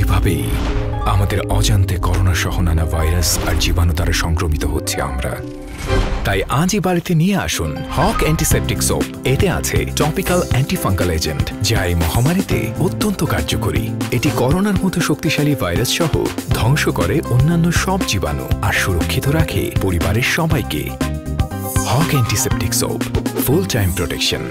এভাবেই আমাদের অজান্তে করোনা সহ নানা ভাইরাস আর জীবাণু দ্বারা সংক্রমিত হচ্ছে আমরা। তাই আজই বাড়িতে নিয়ে আসুন হক অ্যান্টিসেপটিক সোপ। এতে আছে টপিক্যাল অ্যান্টিফাঙ্গাল এজেন্ট, যা এই মহামারীতে অত্যন্ত কার্যকরী। এটি করোনার মতো শক্তিশালী ভাইরাস সহ ধ্বংস করে অন্যান্য সব জীবাণু আর সুরক্ষিত রাখে পরিবারের সবাইকে। হক antiseptic soap, full time protection.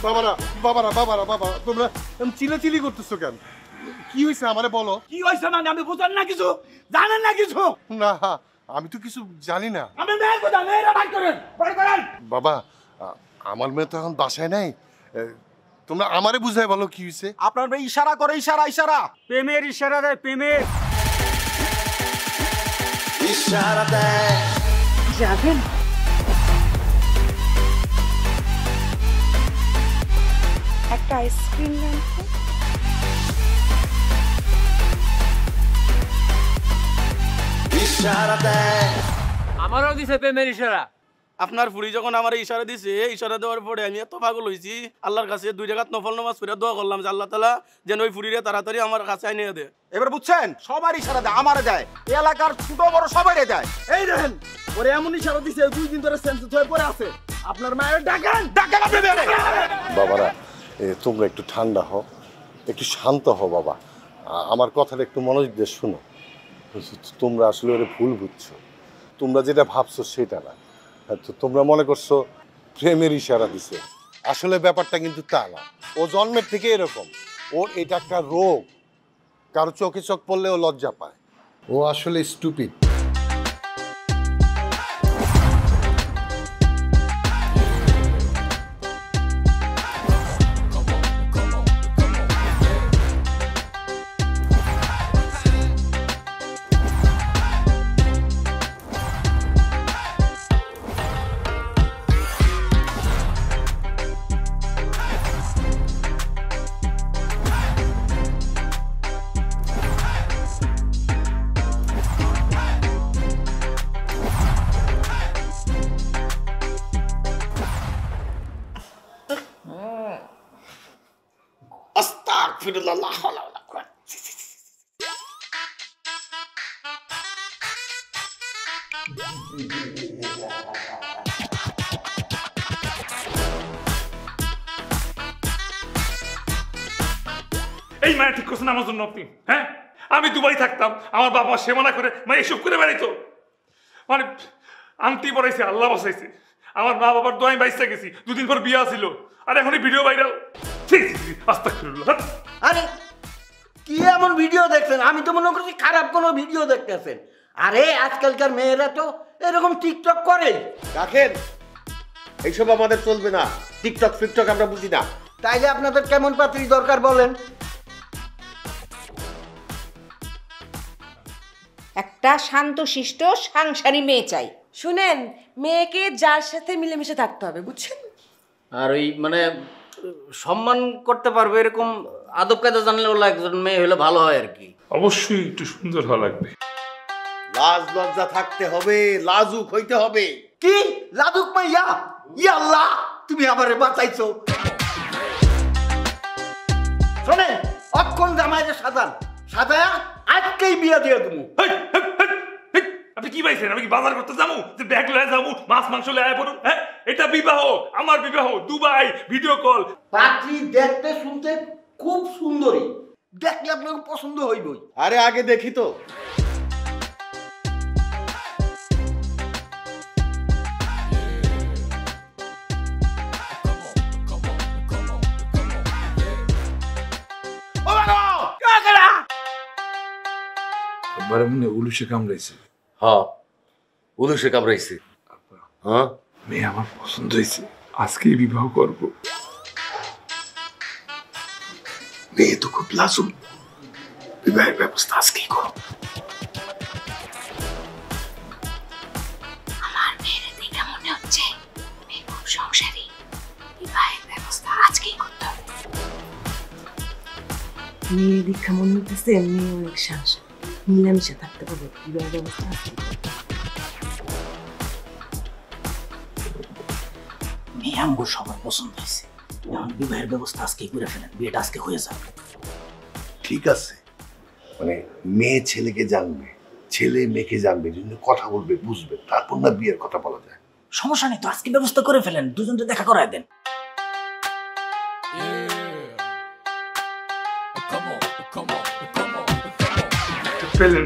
বাবারা বাবারা বাবারা বাবা, তোমরা চিল্লাচিল্লি করতেছো কেন? কি হয়েছে আমারে বলো। কি হয়েছে মানে আমি বুঝান না কিছু, জানেন না কিছু? না, আমি তো কিছু জানি না। আমি মেয়ের কথা, মেয়েরা বাইর করেন, বাইর করেন। বাবা, আমার মেয়ে তো এখন বাসায় নাই, তোমরা আমারে বুঝাই বলো কি হয়েছে। আপনার মেয়ে ইশারা করে, ইশারা ইশারা, প্রেমের ইশারা দেয়, প্রেমের ইশারা দেয়। যাবেন? একটা আইসক্রিম নেন তো। ইশারা দেয়, আমারও দিছে প্রেমের ইশারা। আপনার ফুড়ি যখন আমার ইশারা দিছে, ইশারা দেওয়ার পরে আমি এত পাগল হয়েছি, আল্লাহর কাছে 2 রাকাত নফল নামাজ পড়ে দোয়া করলাম যে আল্লাহ তাআলা যেন ওই ফুড়িরে তাড়াতাড়ি আমার কাছে এনে দেয়। এবার বুঝছেন? সবার ইশারা দেয়, আমারে দেয়, এলাকার ছোট বড় সবাইরে দেয়। এই দেখেন, ওরে এমন ইশারা দিছে 2 দিন ধরে সেন্সিটিভ হয়ে পড়ে আছে। আপনার মায়ের ডাকেন, ডাকেন আপনি বেরে। বাবারা, তোমরা একটু ঠান্ডা হও, একটু শান্ত হও বাবা। আমার কথাটা একটু মনোযোগ দিয়ে শোনো। তোমরা আসলে ওরে ভুল বুঝছো। তোমরা যেটা ভাবছো সেটা না। তো তোমরা মনে করছো প্রেমের ইশারা দিছে, আসলে ব্যাপারটা কিন্তু তা না। ও জন্মের থেকে এরকম, ওর এটা একটা রোগ। কারো চোখে চোখ পড়লে ও লজ্জা পায়। ও আসলে স্টুপিড। আস্তাগফিরুল্লাহ, লা হাওলা ওয়ালা কুওয়াতা। এই মায়া ঠিক করছেন আমার জন্য আপনি? হ্যাঁ, আমি দুবাই থাকতাম, আমার বাবা সেমানা করে মা এসব করে বেড়াইতো। মানে আংটি পড়াইছে, আল্লাহ বাঁচাইছে। আমার মা বাবার দোয়াই বাইসা গেছি, 2 দিন পর বিয়া ছিল, আর এখনই ভিডিও ভাইরাল। আস্তাগফিরুল্লাহ। আরে কি এমন ভিডিও দেখছেন? আমি তো মনে করছি খারাপ কোনো ভিডিও দেখতেছেন। আরে আজকালকার মেয়েরা তো এরকম টিকটক করে। রাখেন, এইসব আমাদের চলবে না। টিকটক ফিকটক আমরা বুঝি না। তাইলে আপনাদের কেমন পাত্রী দরকার বলেন? একটা শান্তশিষ্ট সাংসারী মেয়ে চাই। শুনেন, মেয়েকে যার সাথে মিলেমিশে থাকতে হবে, বুঝছেন? আর ওই মানে সম্মান করতে পারবে এরকম আদব কায়দা জানলে ওলা একজন মেয়ে হলে ভালো হয় আর কি। অবশ্যই একটু সুন্দর হওয়া লাগবে। লাজ লজ্জা থাকতে হবে, লাজুক হইতে হবে। কি লাদুক মাইয়া? ইয়া আল্লাহ, তুমি আমারে বাঁচাইছো। শোনেন, অক্ষণ জামাইরে সাজান, সাজায়া আজকেই বিয়া দিয়ে দেবো। আপনি কি পাইছেন? আমি কি বাজার করতে যাবো যে ব্যাগ লয়ে যাবো, মাছ মাংস লয়ে পড়ুন? হ্যাঁ, এটা বিবাহ, আমার বিবাহ, দুবাই ভিডিও কল। পাত্রী দেখতে শুনতে খুব সুন্দরী, দেখলে আপনার পছন্দ হইবই। আরে আগে দেখি তো। একবারে মনে উলুসে কামড়াইছে। হ্যাঁ, উলুসে কামড়াইছে। হ্যাঁ, মেয়ে আমার পছন্দ হয়েছে, আজকেই বিবাহ করবো। মেয়ে তো খুব লাজুক, বিবাহের ব্যবস্থা আজকেই করো। আমার মেয়ের দেখে মনে হচ্ছে মেয়ে খুব সংসারী, বিবাহের ব্যবস্থা আজকেই করতে হবে। মেয়ে দীক্ষা মনে হইতেছে মেয়ে অনেক সাহস, মিলামিশা থাকতে পারবে, বিবাহের ব্যবস্থা আছে। মেয়ে আমগো সবার পছন্দ হয়েছে, এখন বিবাহের ব্যবস্থা আজকেই করে ফেলেন, বিয়েটা আজকে হয়ে যাবে। ঠিক আছে, মানে মেয়ে ছেলেকে জানবে, ছেলে মেয়েকে জানবে, দুজনে কথা বলবে, বুঝবে, তারপর না বিয়ের কথা বলা যায়। সমস্যা নেই তো, আজকে ব্যবস্থা করে ফেলেন, দুজনকে দেখা করায় দেন।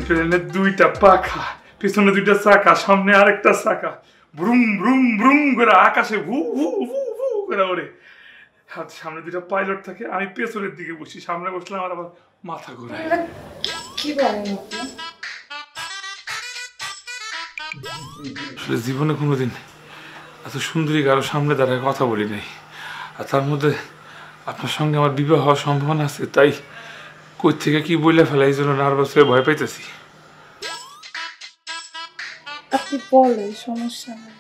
প্লেনের দুইটা পাখা, পিছনে দুইটা চাকা, সামনে আরেকটা চাকা, ব্রুম ব্রুম ব্রুম করে আকাশে ভু ভু ভু ভু করে ওরে। আর সামনে দুইটা পাইলট থাকে, আমি পেছনের দিকে বসি, সামনে বসলাম আর আবার মাথা ঘোরায়। কি বলেন আপনি? আসলে জীবনে কোনোদিন এত সুন্দরী কারো সামনে দাঁড়ায় কথা বলি নাই, আর তার মধ্যে আপনার সঙ্গে আমার বিবাহ হওয়ার সম্ভাবনা আছে, তাই কই থেকে কি বলে ফেলা, এই জন্য নার্ভাস হয়ে ভয় পাইতেছি। আপনি বলেন, সমস্যা নেই।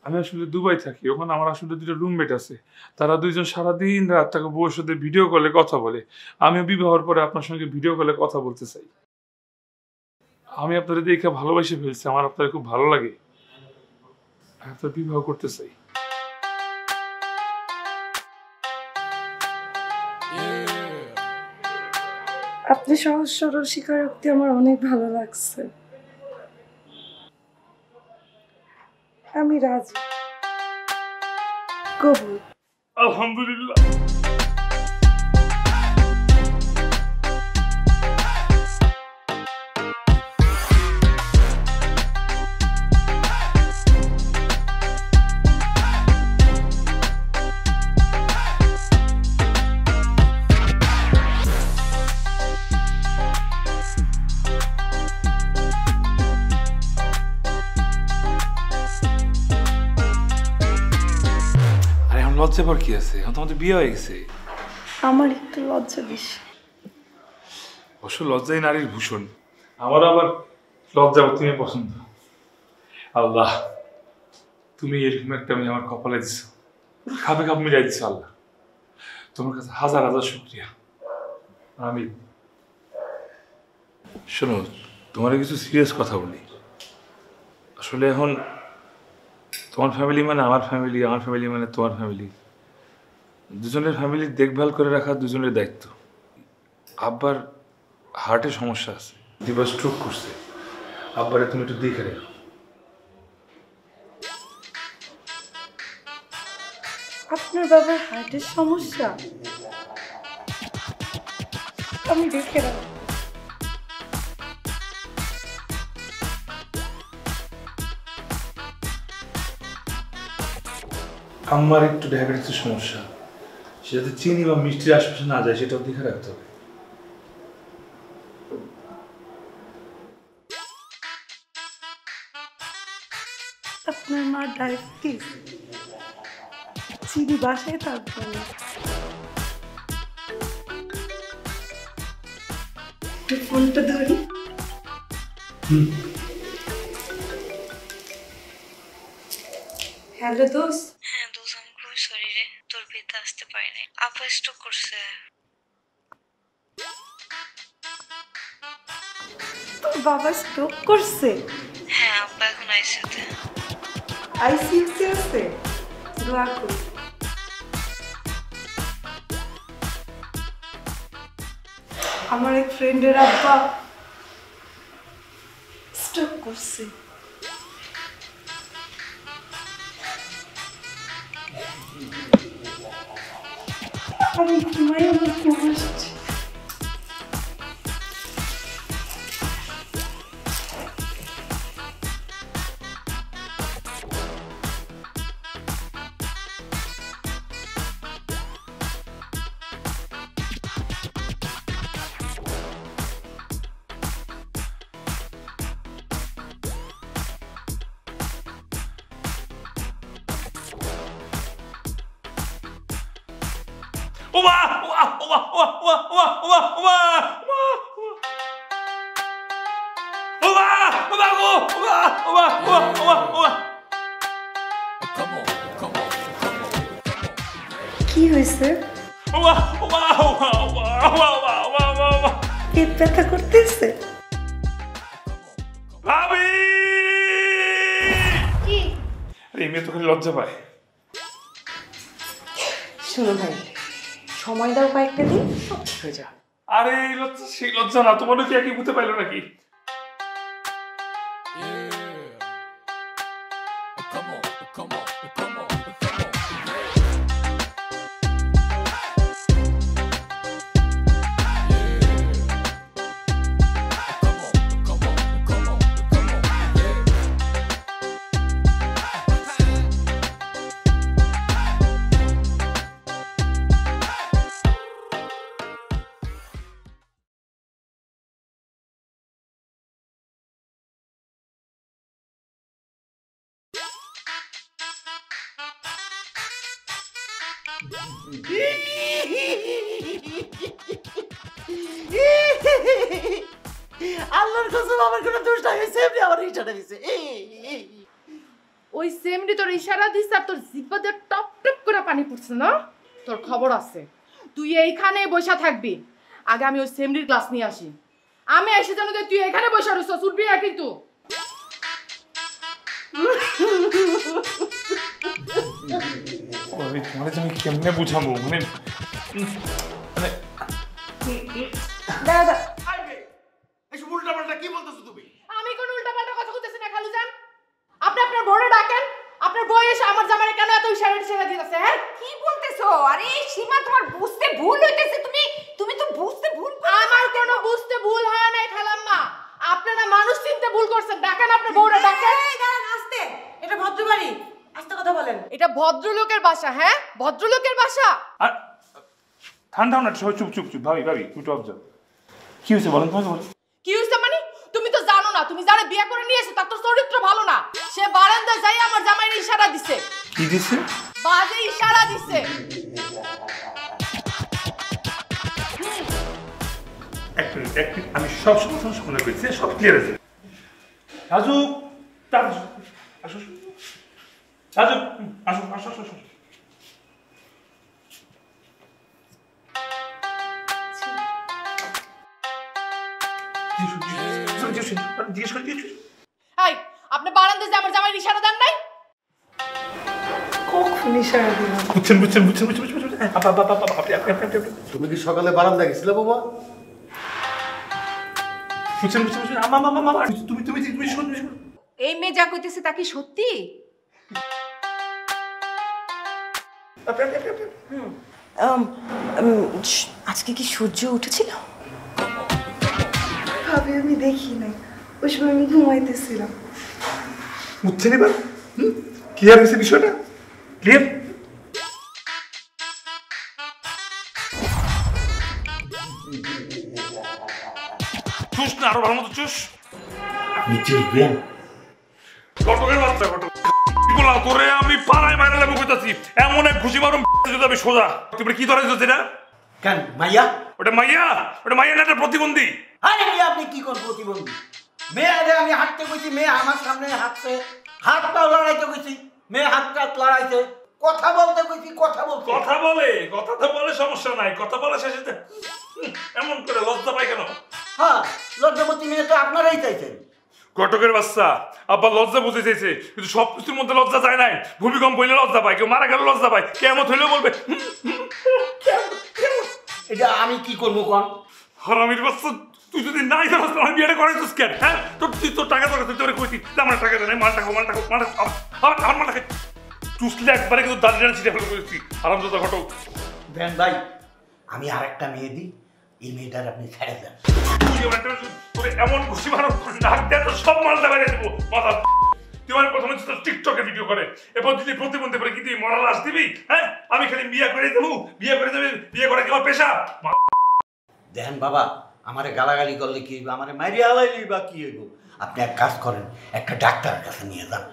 আমি আসলে দুবাই থাকি, ওখানে আমার আসলে দুটো রুমমেট আছে, তারা দুইজন সারাদিন রাত তাকে বউর সাথে ভিডিও কলে কথা বলে। আমিও বিবাহের পরে আপনার সঙ্গে ভিডিও কলে কথা বলতে চাই। আমি আপনাদের দেখে ভালোবাসে ফেলছি, আমার আপনার খুব ভালো লাগে, আপনার বিবাহ করতে চাই। আপনি সহজ সরল স্বীকারোক্তি আমার অনেক ভালো লাগছে। আমি রাজি, কবুল। আলহামদুলিল্লাহ। লজ্জা পর কি আছে, এখন তোমাদের বিয়ে হয়ে গেছে। আমার একটু লজ্জা বেশি। অবশ্য লজ্জাই নারীর ভূষণ, আমার আবার লজ্জা তুমি পছন্দ। আল্লাহ, তুমি এরকম একটা মেয়ে আমার কপালে দিছো, খাপে খাপ মিলাই দিছো। আল্লাহ, তোমার কাছে হাজার হাজার শুকরিয়া। আমি শোনো, তোমার কিছু সিরিয়াস কথা বলি। আসলে এখন তোমার ফ্যামিলি মানে আমার ফ্যামিলি, আমার ফ্যামিলি মানে তোমার ফ্যামিলি, দুজনের ফ্যামিলির দেখভাল করে রাখা দুজনের দায়িত্ব। আব্বার হার্টের সমস্যা আছে, দিবা স্ট্রোক করছে, আব্বারে তুমি একটু দেখে রেখো। আপনার বাবার হার্টের সমস্যা? আমি দেখে রাখবো। আমার একটু ডায়াবেটিসের সমস্যা, সেটাতে চিনি বা মিষ্টির আশপাশে না যায়, সেটাও দেখে রাখতে হবে। আপনার মা ডায়াবেটিস, চিনি বাসায় থাকবে না। ফোনটা ধরি। হ্যালো দোস্ত। হ্যাঁ দোস্ত, আমি খুবই সরি রে, তোর বিয়েতে আসতে পারি নাই। আপা স্ট্রোক করছে। তোর বাবা স্ট্রোক করছে? হ্যাঁ, আপা এখন আইসিইউতে। আইসিইউতে আছে? দোয়া করি। আমার এক ফ্রেন্ডের আব্বা স্ট্রোক করছে। আমি ঘুমাই, আমার ঘুম আসছে। ওমা ওমা ওমা ওমা ওমা ওমা ওমা ওমা ওমা গো ওমা ওমা ওমা ওমা কি হয়েছে? ওমা ওমা ওমা ওমা ওমা ওমা ওমা ওমা পেট ব্যথা করতেছে? ভাবি কি এই মেয়ে তো খালি লজ্জা পায়। শোনো ভাই, সময় দাও কয়েকটা দিন, সব ঠিক হয়ে যাবে। আরে এই লজ্জা সেই লজ্জা না, তোমার কি একই বুঝতে পাইলো নাকি? আল্লাহর কসম আমার কোনো দোষ নাই, সেমনি আমার ইশারা দিছে। ওই সেমনি তোর ইশারা দিছে আর তোর জিহ্বা দিয়ে টপ টপ করে পানি পড়ছে না? তোর খবর আছে, তুই এইখানে বসে থাকবি। আগে আমি ওই সেমনির ক্লাস নিয়ে আসি। আমি এসে জানো যে তুই এখানে বসে রইছস, উঠবি না কিন্তু। তোমার আমি কেমনে বুঝাবো? মানে দাদা এসব উল্টাপাল্টা কি বলতেছো তুমি? আমি কোন উল্টাপাল্টা কথা কইতেছি না খালুজান। আপনি আপনার বোনে ডাকেন, আপনার বই এসে আমার জামাইরে কেন এত ইশারা দিতেছে? হ্যাঁ কি বলতেছো? আরে সীমা, তোমার বুঝতে ভুল হইতেছে। তুমি তো বুঝতে ভুল। আমার কোনো বুঝতে ভুল হয় নাই খালাম্মা, আপনারা মানুষ চিনতে ভুল করছেন। ডাকেন আপনার বউরে, ডাকেন। এই দাঁড়ান, আস্তে, এটা ভদ্রবাড়ি, আস্তে কথা বলেন। এটা ভদ্রলোকের বাসা। হ্যাঁ, ভদ্রলোকের বাসা। ঠান্ডা না, সবাই চুপ চুপ চুপ। ভাবি ভাবি একটু অবজার্ভ। কি হয়েছে বলেন, তোমাকে বলো। কি হইছে মানে? তুমি তো জানো না, তুমি যারা বিয়ে করে নিয়ে এসে তার তো চরিত্র ভালো না। সে বারান্দায় যাই আমার জামাইরে ইশারা দিছে। কি দিছে? বাজে ইশারা দিছে। এক মিনিট, আমি সব সমস্যা সমাধান করেছি, সব ক্লিয়ার আছে। রাজু রাজু আসো, রাজু আসো আসো আসো আসো। এই, আপনি বারান্দায় যে আমার জামাইরে ইশারা দেন নাই? কখন ইশারা দিলাম? বুঝছেন বুঝছেন বুঝছেন বুঝছেন বুঝছেন। তুমি কি সকালে বারান্দা গেছিলে বাবা? বুঝছেন বুঝছেন বুঝছেন। আমা মামা মামা তুমি তুমি তুমি শোন শোন। এই মেয়ে যা কইতেছে তা কি সত্যি? আজকে কি সূর্য উঠেছিল? ভাবি আমি দেখি নাই, ওই সময় আমি ঘুমাইতেছিলাম। বুঝছেন এবার? ক্লিয়ার হয়েছে বিষয়টা? ক্লিয়ার? চুষ না, আরো ভালো মতো চুষ। আপনি চুষবেন? কটকের বাচ্চা কটক বলা তোরে আমি পাড়ায় মাইরা লাগবো কইতাছি। এমন এক ঘুষি মারুম যদি আমি সোজা। তুমি কি ধরেছো সেটা? কেন মাইয়া? ওটা মাইয়া? ওটা মাইয়া না, একটা প্রতিবন্ধী। আরে আপনি কি কোন প্রতিবন্ধী? মেয়ে আমি হাঁটতে কইছি, মেয়ে আমার সামনে হাঁটছে, হাত পা লড়াইতে কইছি, মেয়ে হাত টাত লড়াইছে, কথা বলতে কইছি, কথা বলতে। কথা বলে, কথা তো বলে, সমস্যা নাই। কথা বলে শেষে এমন করে লজ্জা পাই কেন? হ্যাঁ, লজ্জাবতী মেয়ে তো আপনারাই চাইছেন। কটকের বাচ্চা আব্বা লজ্জা বুঝে চাইছে, কিন্তু সব কিছুর মধ্যে লজ্জা যায় নাই। ভূমিকম্প হইলে লজ্জা পায়, কেউ মারা গেলে লজ্জা পায়, কেমন হইলেও বলবে। এটা আমি কি করবো কোন? হারামির বাচ্চা, তুই যদি নাই জানাস আমি বিয়েটা করাইছিস কেন? হ্যাঁ, তোর টাকা দরকার, তুই তোরে কইছি আমার টাকা দেয়, মাল টাকা মাল টাকা মাল আমার মাল টাকা চুষলে একবারে কিন্তু দাঁড়িয়ে ছিটে ফেলে করেছি। আরামদাদা ঘটক ভ্যান ভাই, আমি আরেকটা মেয়ে দিই, এই মেয়েটার আপনি ছেড়ে দেন। তুই এমন খুশি মারো নাক দিয়ে তো সব মালটা বেরিয়ে দেবো মাথা। তুই আমার প্রথমে টিকটকে ভিডিও করে, এরপর যদি প্রতিবন্ধী করে কি তুই মরা লাশ দিবি? হ্যাঁ, আমি খালি বিয়ে করে দেবো, বিয়ে করে দেবে, বিয়ে করে কি আমার পেশা? দেখেন বাবা, আমারে গালাগালি করলে কি হইব, আমারে মারিয়া হালাইলি বা কি হইব? আপনি এক কাজ করেন, একটা ডাক্তারের কাছে নিয়ে যান।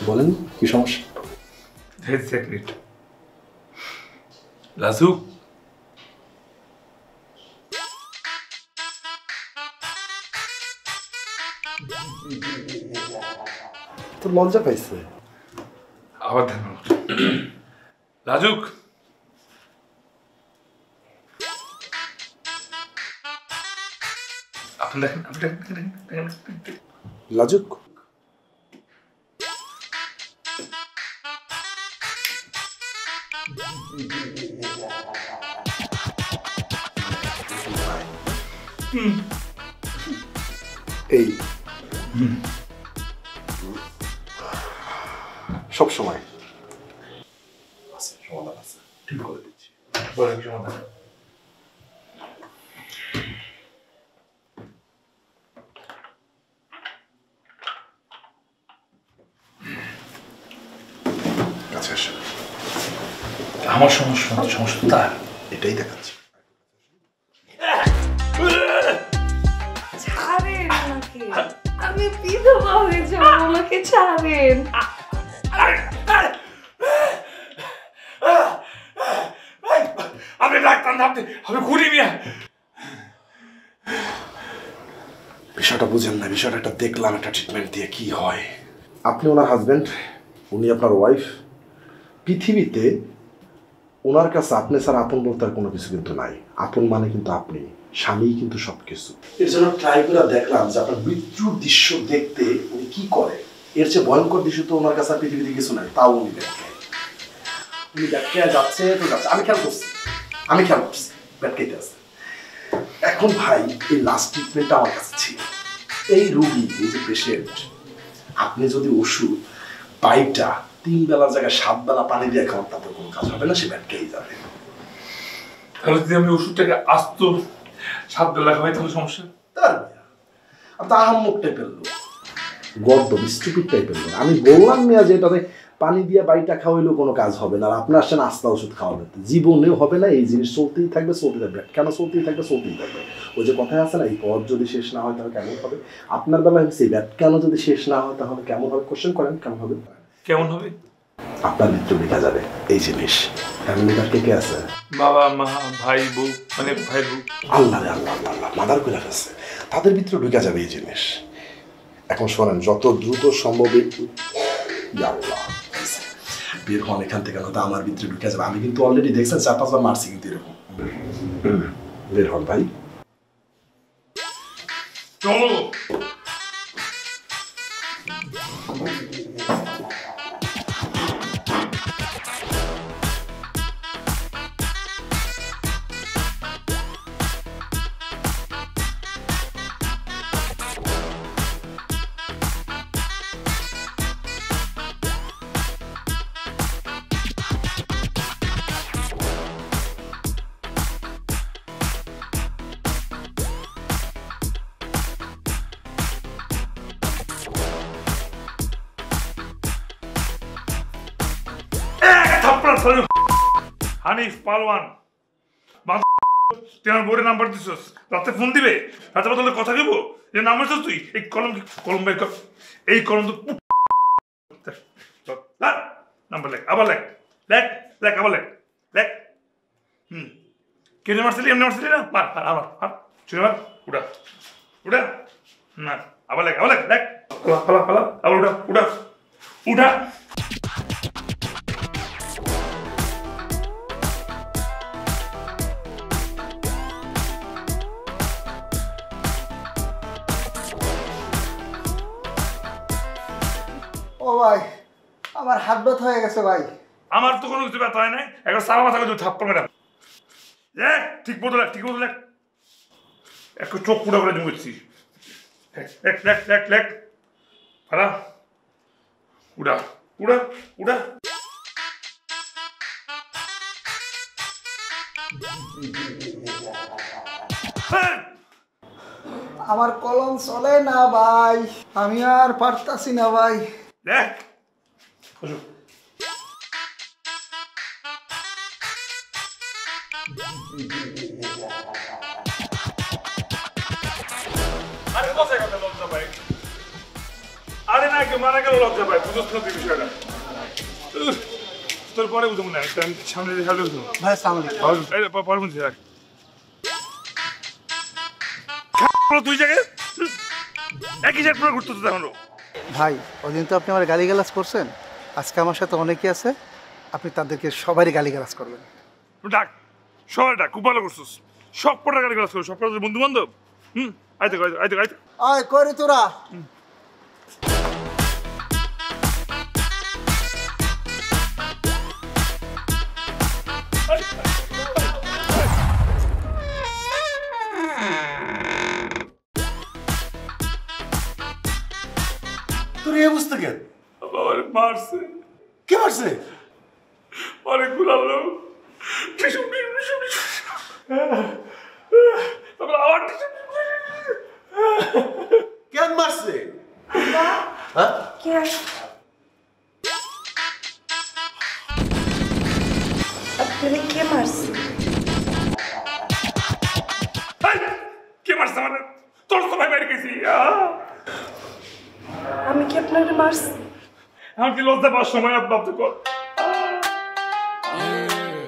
বলেন কি সমস্যা? লাজু তো লজ্জা পাইছে আবার ধ্যান লাজুক আপনি দেখেন লাজুক এই সব সময় সমাধান আছে, ঠিক করে দিচ্ছি। বলেন সমাধান। আমার সমস্যা না, সমস্যা তার, এটাই দেখাচ্ছি। ছাড়েন আমাকে, আমি বিধবা হয়ে যাবো, আমাকে ছাড়েন। আপনি ডাক্তার না, আমি ঘুরি মিয়া। বিষয়টা বুঝেন না, বিষয়টা একটা দেখলাম, একটা ট্রিটমেন্ট দিয়ে কি হয়। আপনি ওনার হাজবেন্ড, উনি আপনার ওয়াইফ। পৃথিবীতে ওনার কাছে আপনি স্যার আপন বলতে আর কোনো কিছু কিন্তু নাই। আপন মানে কিন্তু আপনি, স্বামী কিন্তু সব কিছু। এর জন্য ট্রাই করে দেখলাম যে আপনার মৃত্যুর দৃশ্য দেখতে উনি কি করে। এর চেয়ে ভয়ঙ্কর দৃশ্য তো ওনার কাছে আর পৃথিবীতে কিছু নাই। তাও উনি দেখে, উনি ব্যাটকে যাচ্ছে তো যাচ্ছে। আমি খেয়াল করছি ব্যাটকেতে আছে। এখন ভাই এই লাস্ট ট্রিটমেন্টটা আমার কাছে ছিল। এই রোগী, এই যে পেশেন্ট, আপনি যদি ওষুধ পাইপটা 3 বেলার জায়গায় 7 বেলা পানি দিয়ে খাওয়ান, তাতে কোনো কাজ হবে না, সে ব্যাটকেই যাবে। তাহলে যদি আমি ওষুধটাকে আস্ত 7 বেলা খাওয়াই তাহলে সমস্যা? তার আপনি আহাম্মক টাইপের লোক, গর্দ স্টুপিড টাইপের লোক। আমি বললাম মিয়া যে এটাতে পানি দিয়ে বাড়িটা খাওয়াইলেও কোনো কাজ হবে না, আর আপনি আসছেন আস্তা ওষুধ খাওয়াবেন, জীবনেও হবে না। এই জিনিস চলতেই থাকবে, কেন চলতেই থাকবে? ওই যে কথায় আছে না, এই পথ যদি শেষ না হয় তাহলে কেমন হবে? আপনার বেলায় হচ্ছে ব্যাট কেন যদি শেষ না হয় তাহলে কেমন হবে? কোশ্চেন করেন, কেমন হবে? কেমন হবে? আপনার মৃত্যু লেখা যাবে এই জিনিস। ফ্যামিলির কে কে আছে? বাবা মা ভাই বউ, মানে ভাই বউ। আল্লাহ আল্লাহ আল্লাহ মাদার কইলা আছে, তাদের ভিতরে ঢুকে যাবে এই জিনিস। এখন শোনেন, যত দ্রুত সম্ভব বের হন এখান থেকে, না আমার ভিতরে ঢুকে যাবে। আমি কিন্তু অলরেডি দেখছেন 4-5 বার মারছি কিন্তু এরকম। বের হন ভাই। চলো। হানিফ পালওয়ান, তুই আমার বোর্ডের নাম্বার দিছিস, রাতে ফোন দিবে, রাতে বদলে কথা দিব, যে নাম্বার দিছিস তুই, এই কলম বের কর, এই কলম তো নাম্বার লেখ, আবার লেখ আবার লেখ। কেন মারছিলি? এমনি মারছিলি না? মার আবার ছুঁড়ে মার, উঠা না, আবার লেখ পালা আবার উঠা। ও ভাই, আমার হাত ব্যথা হয়ে গেছে ভাই। আমার তো কোনো কিছু ব্যথা হয় নাই, একবার সারা মাথা করে থাপ্পড় মেরা। ঠিক মতো লেখ, একটু চোখ পুরো করে জমেছি। লেখ ফালা, উড়া। আমার কলম চলে না ভাই, আমি আর পারতাছি না ভাই। দেখ আরে না কেউ মারা গেল লজ্জা পায় বুঝছ না তুই বিষয়টা তোর পরে বুঝবো না সামনে সামনে বুঝবো ভাই সালাম পরে বুঝছি রাখ তুই জায়গায় একই জায়গায় পুরো ঘুরতে দেখানো ভাই ওদিন তো আপনি আমার গালিগালাজ করছেন আজকে আমার সাথে অনেকে আছে আপনি তাদেরকে সবারই গালিগালাজ করবেন ডাক সবাই ডাক খুব ভালো করছিস সব পড়া গালিগালাজ করো সব পড়া বন্ধু বান্ধব আইতে আইতে আইতে আয় করে তোরা তোর এই অবস্থা কেন? বাবার মারছে। কে মারছে? অনেকগুলো লোক। কেন মারছে? কে আপনারে কে মারছে? কে মারছে মানে? তোর সবাই বাইরে গেছি। আমি কি আপনাকে মারছি? আমার কি লজ্জা পাওয়ার সময় ভাবতে কর।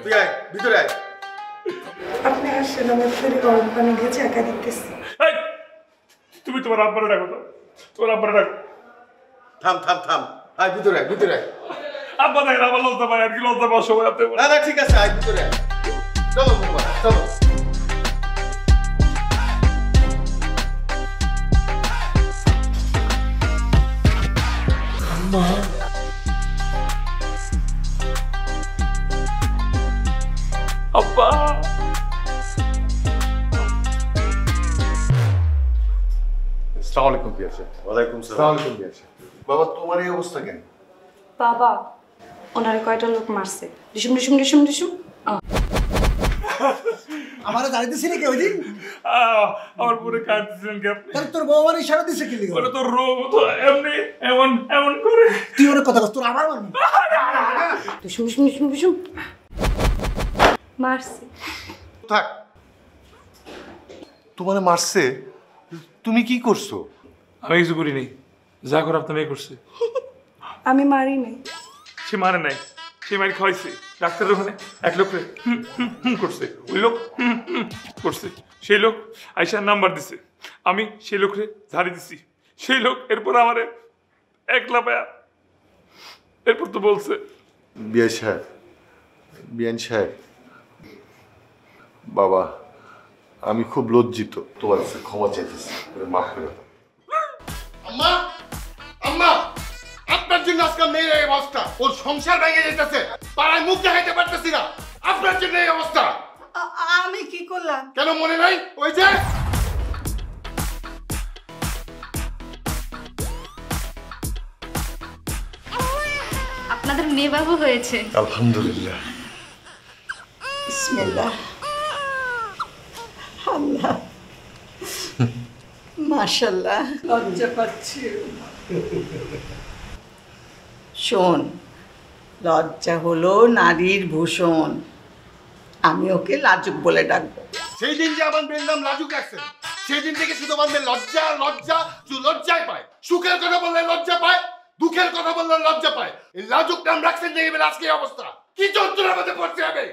তুই আয় ভিতরে আয়। আপনি আসেন আমার ফেরে গরম পানি দিয়ে চাকা দিতেছি। তুমি তোমার আব্বারে ডাকো তো। তোমার আব্বারে ডাকো। থাম থাম থাম। আয় ভিতরে আয় ভিতরে আয়। আব্বা দেখেন আমার লজ্জা পায় আর কি লজ্জা পাওয়ার সময় ভাবতে কর। না না ঠিক আছে আয় ভিতরে আয়। চলো বাবা চলো। আব্বা আসসালামু আলাইকুম পিয়াসা। ওয়ালাইকুম সালাম। আসসালামু আলাইকুম পিয়াসা। বাবা তোমার এই অবস্থা কেন? বাবা ওনারে কয়টা লোক মারছে ডিসুম ডিসুম ডিসুম ডিসুম আমারে দাঁড়িয়েছিস নাকি ওই দিন? আমার পুরো কাঁদতেছিলেন কি আপনি? তাহলে তোর বউ আমার ইশারা দিছে কি লিখে? ওরে তোর রোগ তো এমনি এমন এমন করে তুই ওর কথা কস তোর আবার মারবি। ডিসুম ডিসুম ডিসুম ডিসুম মারছে। থাক। তোমারে মারছে? তুমি কি করছো? আমি কিছু করিনি যা করে আপনার মেয়ে করছে। আমি মারি নাই। সে মারে নাই সে মারি খাওয়াইছে ডাক্তারের ওখানে এক লোকরে করছে ওই লোক করছে সেই লোক আইসার নাম্বার দিছে আমি সেই লোকরে ঝাড়ি দিছি সেই লোক এরপর আমারে একলা পায়া এরপর তো বলছে বিয়ান সাহেব বাবা আমি খুব লজ্জিত তোমার কাছে ক্ষমা চাইতেছি মাফ করে দাও। আম্মা আম্মা আপনার জন্য আজকে মেয়ের এই অবস্থা ওর সংসার ভেঙে যেতেছে পাড়ায় মুখ দেখাইতে পারতেছি না আপনার জন্য এই অবস্থা। আমি কি করলাম? কেন মনে নাই ওই যে আপনাদের মেয়ে বাবু হয়েছে। আলহামদুলিল্লাহ। বিসমিল্লাহ। আল্লাহ মাশাআল্লাহ লজ্জা পাচ্ছি। শোন লজ্জা হলো নারীর ভূষণ আমি ওকে লাজুক বলে ডাকবো। সেই দিন যে আমার মেয়ের নাম লাজুক রাখছেন সেই দিন থেকে শুধু আমার মেয়ে লজ্জা লজ্জা লজ্জায় পায় সুখের কথা বললে লজ্জা পায় দুঃখের কথা বললে লজ্জা পায় এই লাজুক নাম রাখছেন দেখে বলে আজকে অবস্থা কি যন্ত্রণার মধ্যে পড়ছে আমি।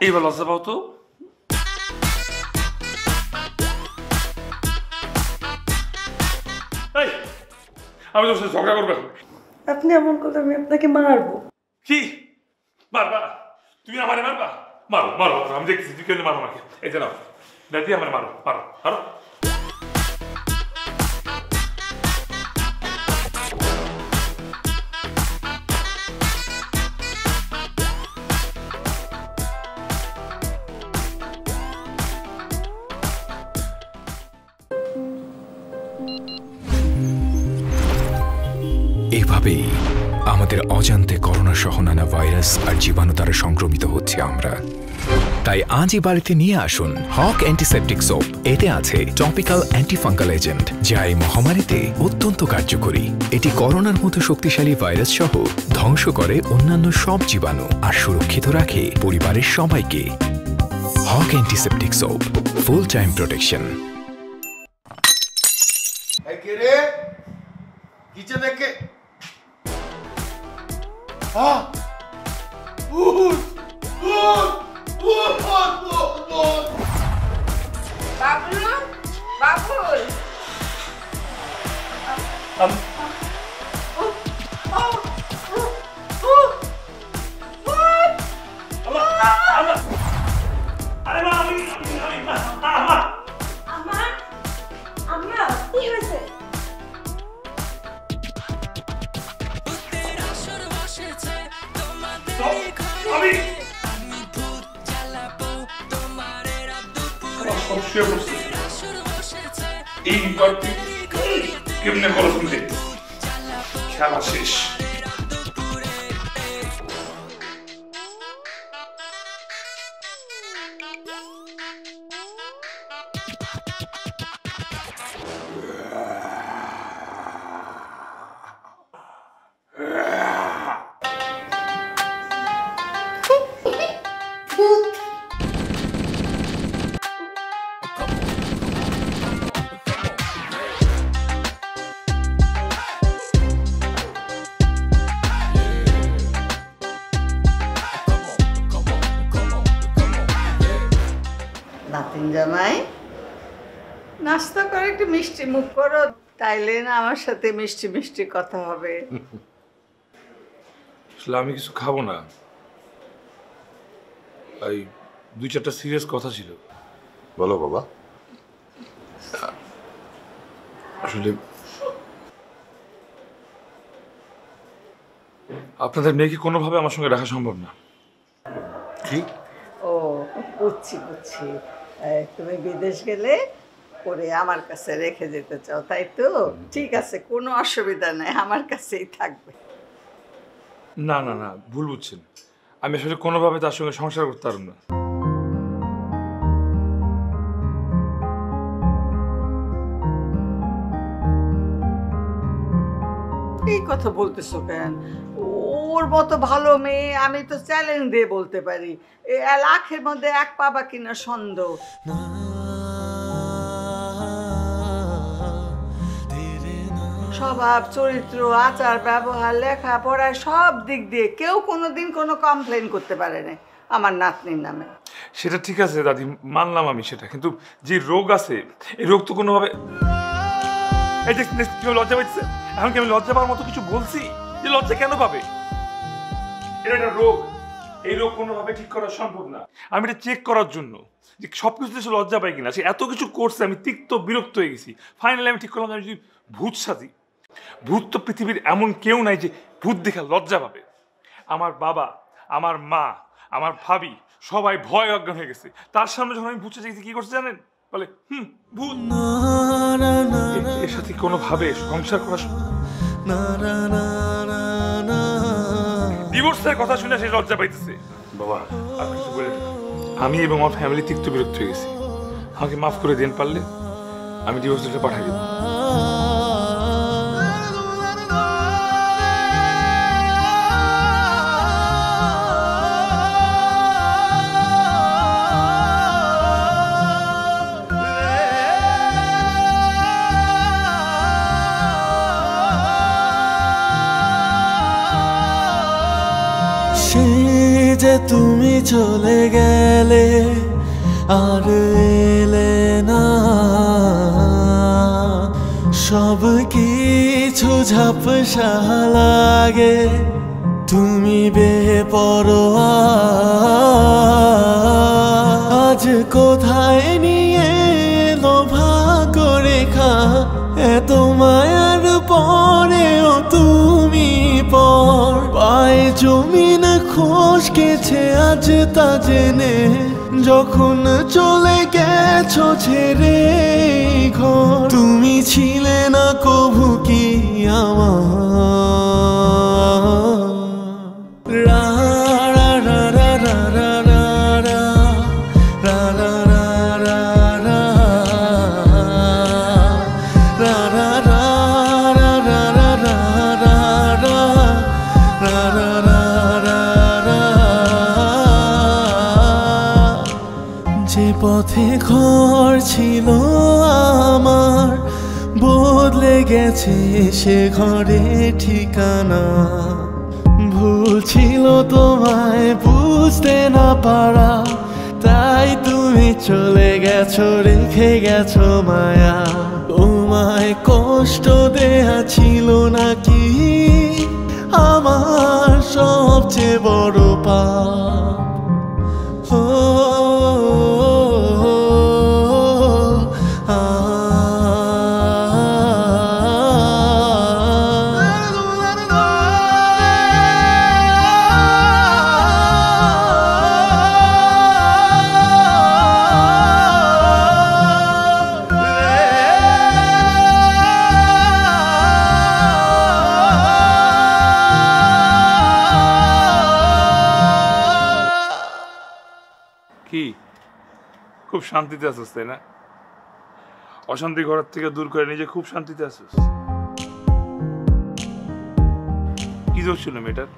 এইবার লজ্জা পাও তো আমি তোর সাথে ঝগড়া করবো আপনি এমন করলে আমি আপনাকে মারবো। কি মারবা তুমি আমারে মারবা মারো মারো আমি দেখছি তুই কেন মারো আমাকে এই যে নাও দাদি আমার মারো মারো মারো। এভাবেই আমাদের অজান্তে করোনা সহ নানা ভাইরাস আর জীবাণু দ্বারা সংক্রমিত হচ্ছে আমরা। তাই আজই বাড়িতে নিয়ে আসুন হক অ্যান্টিসেপটিক সোপ। এতে আছে টপিক্যাল অ্যান্টিফাঙ্গাল এজেন্ট যা এই মহামারীতে অত্যন্ত কার্যকরী। এটি করোনার মতো শক্তিশালী ভাইরাস সহ ধ্বংস করে অন্যান্য সব জীবাণু আর সুরক্ষিত রাখে পরিবারের সবাইকে। হক antiseptic soap. Full time protection. এই কে রে? কিচেনে কে? বাবুল বাবুল কেমনে করো শুনতে খেলা শেষ। নাতিন জামাই নাস্তা করে একটু মিষ্টি মুখ করো, তাইলে না আমার সাথে মিষ্টি মিষ্টি কথা হবে। আসলে আমি কিছু খাবো না, এই 2-4টা সিরিয়াস কথা ছিল। বলো বাবা। আসলে আপনাদের মেয়েকে কোনোভাবে আমার সঙ্গে রাখা সম্ভব না। কি? ও বুঝছি বুঝছি, তুমি বিদেশ গেলে পরে আমার কাছে রেখে যেতে চাও, তাই তো? ঠিক আছে, কোনো অসুবিধা নেই, আমার কাছেই থাকবে। না না না, ভুল বুঝছেন। আমি আসলে কোনোভাবে তার সঙ্গে সংসার করতে পারব না। এই কথা বলতেছো কেন? ওর মতো ভালো মেয়ে আমি তো চ্যালেঞ্জ দিয়ে বলতে পারি, লাখের মধ্যে এক পাবা কিনা সন্দেহ। স্বভাব, চরিত্র, আচার ব্যবহার, লেখাপড়ায় সব দিক দিয়ে কেউ কোনোদিন কোনো কমপ্লেন করতে পারে না আমার নাতনির নামে। সেটা ঠিক আছে দাদি, মানলাম আমি সেটা, কিন্তু যে রোগ আছে এই রোগ তো কোনোভাবে। এই যে কেউ লজ্জা পাইছে, এখন কি আমি লজ্জা পাওয়ার মতো কিছু বলছি? যে লজ্জা কেন পাবে? এটা একটা রোগ, এই রোগ কোনোভাবে ঠিক করা সম্ভব না। আমি এটা চেক করার জন্য যে সবকিছু সে লজ্জা পাই কিনা, সে এত কিছু করছে, আমি তিক্ত বিরক্ত হয়ে গেছি। ফাইনালি আমি ঠিক করলাম আমি যদি ভূত সাজি। ভূত তো পৃথিবীর এমন কেউ নাই যে ভূত দেখা লজ্জা পাবে। আমার বাবা, আমার মা, আমার ভাবি সবাই ভয় অজ্ঞান হয়ে গেছে। তার সামনে যখন আমি ভূত সাজি কি করছে জানেন? বলে ভূত। এর সাথে কোনোভাবে সংসার করা ডিভোর্সের কথা শুনে সে লজ্জা পাইতেছে। বাবা আপনি কিছু বলে, আমি এবং আমার ফ্যামিলি তিক্ত বিরক্ত হয়ে গেছি, আমাকে মাফ করে দিন, পারলে আমি ডিভোর্স লেটার পাঠিয়ে দেব। যে তুমি চলে গেলে আর এলে না, সব কিছু ঝাপসা লাগে, তুমি বেপরোয়া। আজ কোথায় নিয়ে এলো ভাগ্য রেখা, এত মায়ার পরেও তুমি পর। পায়ে জমিন খসকেছে আজ তা জেনে, যখন চলে গেছো ছেড়ে ঘর। তুমি ছিলে না কভু কি আমার। রা রা রা রা রা রা রা রা রা রা রা পথে ঘর ছিল আমার, বদলে গেছে সে ঘরে ঠিকানা। ভুল ছিল তোমায় বুঝতে না পারা, তাই তুমি চলে গেছো রেখে গেছো মায়া। তোমায় কষ্ট দেয়া ছিল নাকি আমার সবচেয়ে বড় পাপ? কি খুব শান্তিতে আছিস তাই না? অশান্তি ঘরের থেকে দূর করে নিজে খুব শান্তিতে আছিস। কি দোষ ছিল মেয়েটার?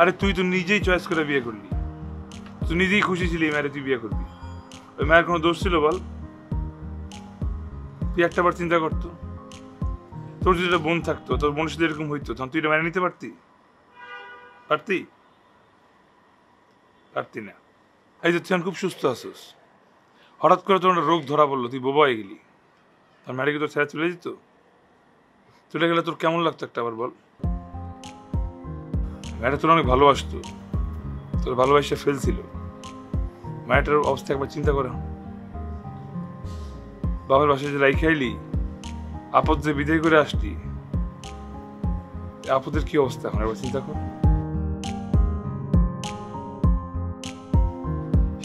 আরে তুই তো নিজেই চয়েস করে বিয়ে করলি, তুই নিজেই খুশি ছিলি মেয়েরে তুই বিয়ে করবি। ওই মায়ের কোনো দোষ ছিল বল? তুই একটাবার চিন্তা করতো, তোর যদি একটা বোন থাকতো, তোর বোনের সাথে এরকম হইতো, তখন তুই এটা মেনে নিতে পারতি? পারতি? পারতি না। এই যে তুই খুব সুস্থ আছিস, হঠাৎ করে তোর একটা রোগ ধরা পড়লো, তুই বোবা হয়ে গেলি, তার মেয়েটা কি তোর ছেড়ে চলে যেত? চলে গেলে তোর কেমন লাগতো একটা আবার বল? মেয়েটা তোর অনেক ভালোবাসতো, তোর ভালোবাসা ফেলছিল। মেয়েটার অবস্থা একবার চিন্তা করে, বাবার বাসায় যে রাইখে আইলি, আপদ যে বিদায় করে আসলি, আপদের কি অবস্থা এখন একবার চিন্তা কর।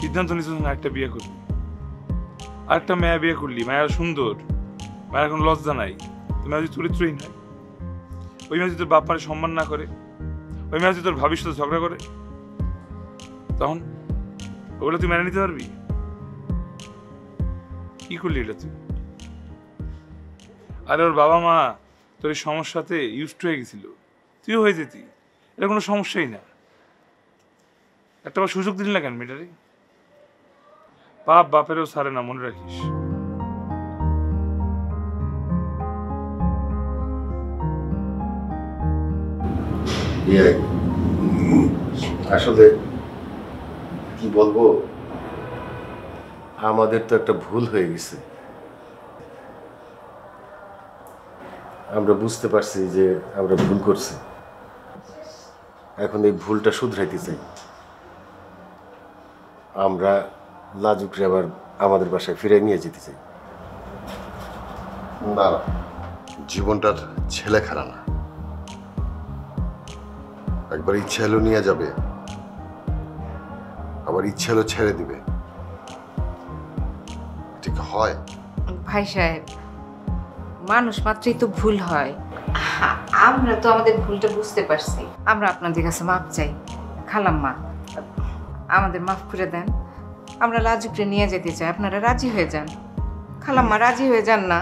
সিদ্ধান্ত নিচ্ছিস না একটা বিয়ে করবি, আরেকটা মেয়ে বিয়ে করলি, মায়া সুন্দর, মায়ের কোনো লজ্জা নাই, মেয়ে যদি চরিত্রহীন হয়, ওই মেয়ে যদি তোর বাপ মায়ের সম্মান না করে, ওই মেয়ে যদি তোর ভাবির সাথে ঝগড়া করে, তখন ওগুলো তুই মেনে নিতে পারবি? কি করলি এটা তুই? আরে ওর বাবা মা তোর এই সমস্যাতে ইউজড হয়ে গেছিল, তুইও হয়ে যেতি, এটা কোনো সমস্যাই না। একটা সুযোগ দিলি না কেন মেয়েটারে? বাপ বাপেরও ছাড়ে না, মনে রাখিস। আসলে কি বলবো, আমাদের তো একটা ভুল হয়ে গেছে। আমরা বুঝতে পারছি যে আমরা ভুল করছি, এখন এই ভুলটা শুধরাইতে চাই। আমরা লাজুকরে আবার আমাদের বাসায় ফিরে নিয়ে যেতে চাই। না, জীবনটার ছেলে খেলা না। একবার ইচ্ছা হলো নিয়ে যাবে, আবার ইচ্ছা হলো ছেড়ে দিবে, ঠিক হয়? ভাই সাহেব, মানুষ মাত্রই তো ভুল হয়। আমরা তো আমাদের ভুলটা বুঝতে পারছি, আমরা আপনাদের কাছে মাপ চাই। খালাম্মা, আমাদের মাফ করে দেন, আমরা লাজুকরে নিয়ে যেতে চাই, আপনারা রাজি হয়ে যান। খালাম্মা রাজি হয়ে যান না?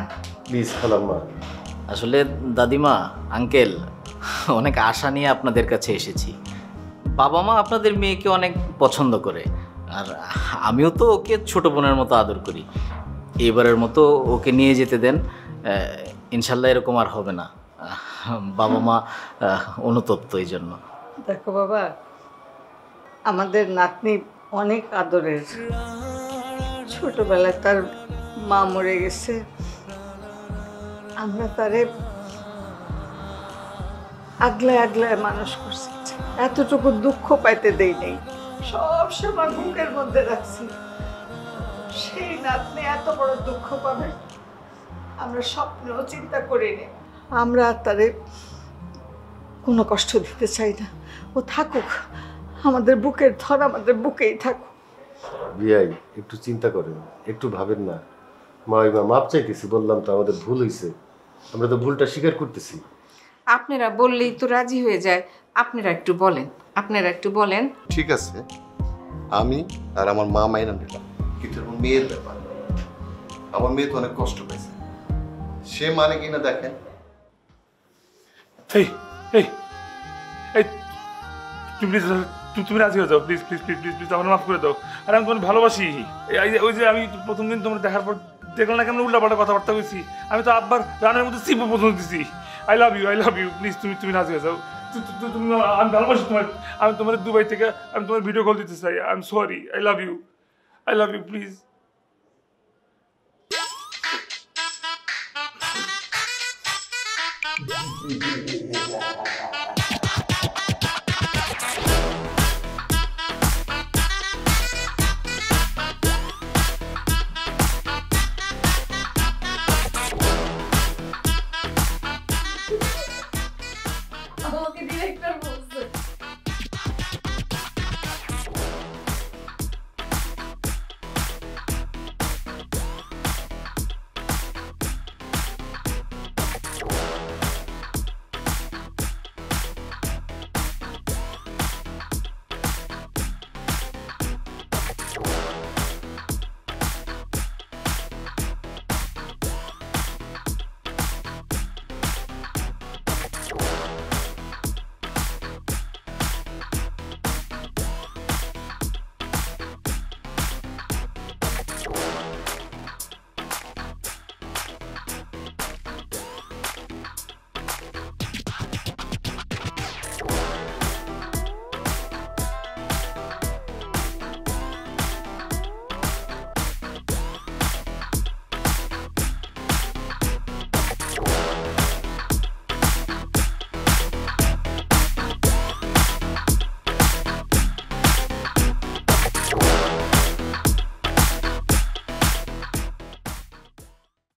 প্লিজ খালাম্মা। আসলে দাদিমা, আঙ্কেল, অনেক আশা নিয়ে আপনাদের কাছে এসেছি। বাবা মা আপনাদের মেয়েকে অনেক পছন্দ করে, আর আমিও তো ওকে ছোট বোনের মতো আদর করি। এবারের মতো ওকে নিয়ে যেতে দেন, ইনশাল্লাহ এরকম আর হবে না। বাবা মা অনুতপ্ত এই জন্য। দেখো বাবা, আমাদের নাতনি অনেক আদরের। ছোটবেলায় তার মা মরে গেছে, আমরা তারে আগলায় আগলায় মানুষ করছি, এতটুকু দুঃখ পাইতে দেই নেই, সব সময় বুকের মধ্যে রাখছি। সেই নাতনি এত বড় দুঃখ পাবে আমরা স্বপ্নেও চিন্তা করিনি। আমরা তারে কোনো কষ্ট দিতে চাই না, ও থাকুক, আমাদের বুকের ধর আমাদের বুকেই থাকুক। বিয়াই একটু চিন্তা করেন, একটু ভাবেন না। মা মাপ চাইতেছি, বললাম তো আমাদের ভুল হয়েছে, আমরা তো ভুলটা স্বীকার করতেছি। আপনারা বললেই তো রাজি হয়ে যায়, আপনারা একটু বলেন, আপনারা একটু বলেন। ঠিক আছে, আমি আর আমার মা মাইনা নিলাম, কিন্তু আমার মেয়ের ব্যাপার, আমার মেয়ে তো অনেক কষ্ট পাইছে, সে মানে কিনা দেখেন। এই এই এই তুমি তুমি রাজি হয়ে যাও please please please please please আমার মাফ করে দাও। আর আমি তোমাকে ভালোবাসি। ওই যে আমি প্রথম দিন তোমরা দেখার পর দেখলাম না কেমন উল্টাপাল্টা কথাবার্তা কইছি, আমি তো আব্বার রানের মধ্যে সিপও পর্যন্ত দিছি। আই লাভ ইউ প্লিজ তুমি রাজি হয়ে যাও। তুমি আমি ভালোবাসি তোমার। আমি তোমার দুবাই থেকে আমি তোমার ভিডিও কল দিতে চাই। I am sorry. I love you please. আমাকে ডিরেক্টর